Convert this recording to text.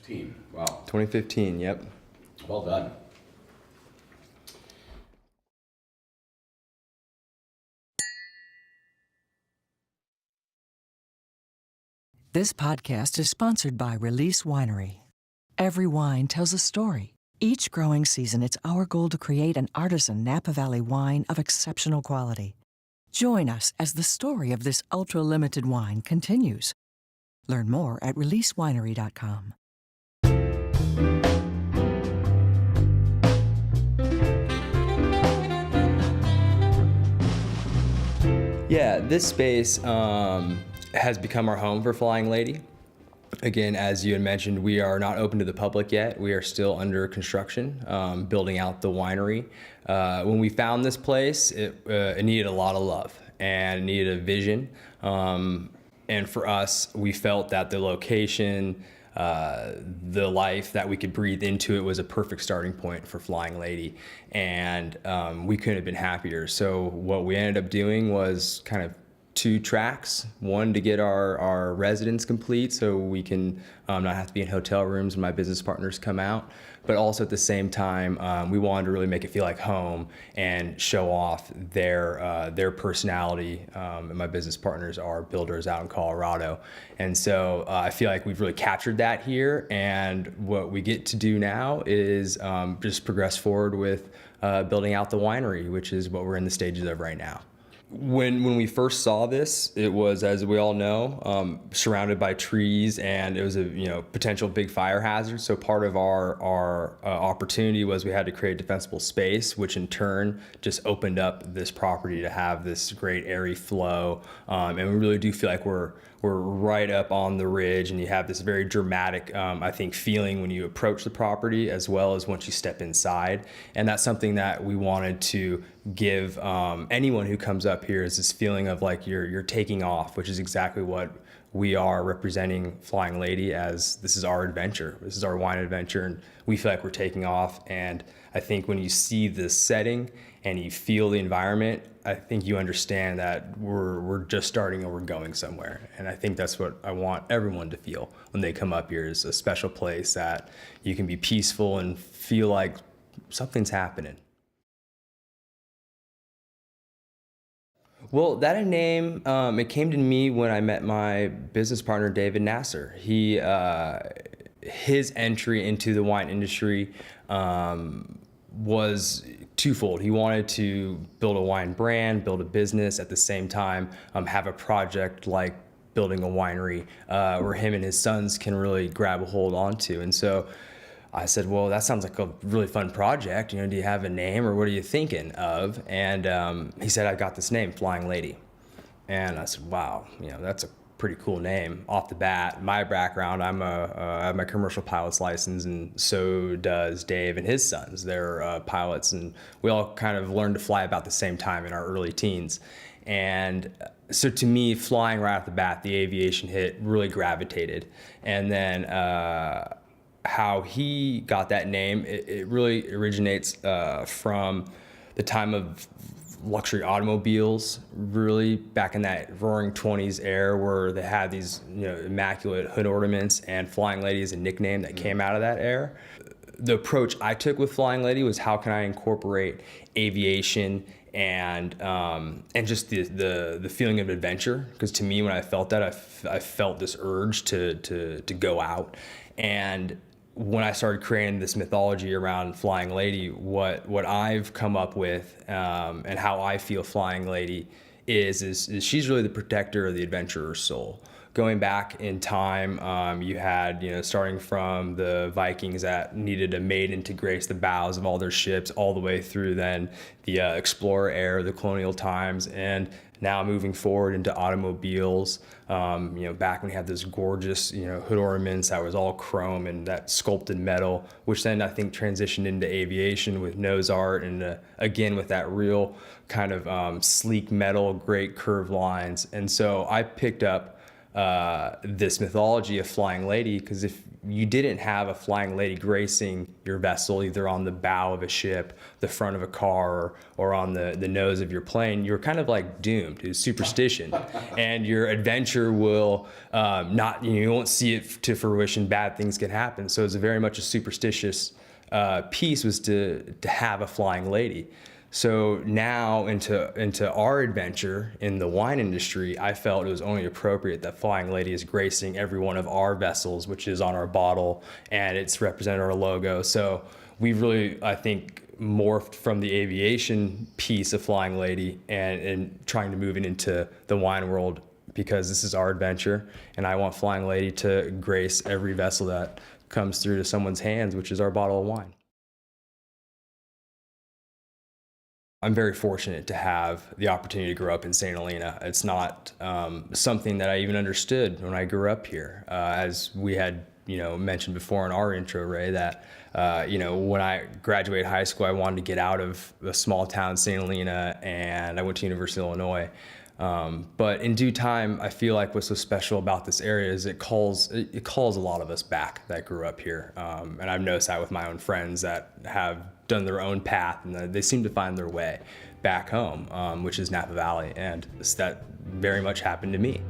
2015. Wow. 2015, yep. Well done. This podcast is sponsored by Release Winery. Every wine tells a story. Each growing season, it's our goal to create an artisan Napa Valley wine of exceptional quality. Join us as the story of this ultra-limited wine continues. Learn more at releasewinery.com. Yeah, this space has become our home for Flying Lady. Again, as you had mentioned, we are not open to the public yet. We are still under construction, building out the winery. When we found this place, it needed a lot of love and it needed a vision. And for us, we felt that the location, the life that we could breathe into it was a perfect starting point for Flying Lady. And we couldn't have been happier. So what we ended up doing was kind of 2 tracks. One, to get our residence complete so we can not have to be in hotel rooms when my business partners come out. But also at the same time, we wanted to really make it feel like home and show off their personality. And my business partners are builders out in Colorado. And so I feel like we've really captured that here. And what we get to do now is just progress forward with building out the winery, which is what we're in the stages of right now. When we first saw this, it was, as we all know, surrounded by trees, and it was a potential big fire hazard. So part of our opportunity was we had to create a defensible space, which in turn just opened up this property to have this great airy flow. And we really do feel like we're right up on the ridge, and you have this very dramatic, I think, feeling when you approach the property, as well as once you step inside. And that's something that we wanted to give anyone who comes up here, is this feeling of like you're taking off, which is exactly what we are representing Flying Lady as. This is our adventure. This is our wine adventure, and we feel like we're taking off. And I think when you see the setting and you feel the environment, I think you understand that we're just starting and we're going somewhere. And I think that's what I want everyone to feel when they come up here, is a special place that you can be peaceful and feel like something's happening. Well, that name, it came to me when I met my business partner, David Nasser. His entry into the wine industry was twofold. He wanted to build a wine brand, build a business, at the same time have a project like building a winery where him and his sons can really grab a hold onto. And so I said, well, that sounds like a really fun project. Do you have a name, or what are you thinking of? And he said, I got this name, Flying Lady. And I said, wow, that's a pretty cool name off the bat. My background, I have my commercial pilot's license, and so does Dave and his sons. They're pilots, and we all kind of learned to fly about the same time in our early teens. And so to me, flying right off the bat, the aviation hit really gravitated. And then how he got that name, it really originates from the time of luxury automobiles, really back in that roaring 20s era, where they had these immaculate hood ornaments, and Flying Lady is a nickname that came out of that era. The approach I took with Flying Lady was, how can I incorporate aviation and just the feeling of adventure? Because to me, when I felt that, I felt this urge to go out. And when I started creating this mythology around Flying Lady, what I've come up with and how I feel Flying Lady is she's really the protector of the adventurer's soul. Going back in time, you had, starting from the Vikings that needed a maiden to grace the bows of all their ships, all the way through then the explorer era, the colonial times, and now moving forward into automobiles. Back when we had this gorgeous, hood ornaments that was all chrome and that sculpted metal, which then I think transitioned into aviation with nose art, and again with that real kind of sleek metal, great curved lines. And so I picked up this mythology of Flying Lady, because if you didn't have a flying lady gracing your vessel either on the bow of a ship, the front of a car, or on the nose of your plane, you were kind of like doomed. It was superstition. And your adventure will not, you won't see it to fruition, bad things can happen. So it's very much a superstitious piece was to have a flying lady. So now into our adventure in the wine industry, I felt it was only appropriate that Flying Lady is gracing every one of our vessels, which is on our bottle, and it's represented our logo. So we've really, I think, morphed from the aviation piece of Flying Lady and trying to move it into the wine world, because this is our adventure, and I want Flying Lady to grace every vessel that comes through to someone's hands, which is our bottle of wine. I'm very fortunate to have the opportunity to grow up in St Helena. It's not something that I even understood when I grew up here. As we had, mentioned before in our intro, Ray, that when I graduated high school, I wanted to get out of a small town, St Helena, and I went to University of Illinois. But in due time, I feel like what's so special about this area is it calls a lot of us back that grew up here. And I've noticed that with my own friends that have done their own path, and they seem to find their way back home, which is Napa Valley. And that very much happened to me.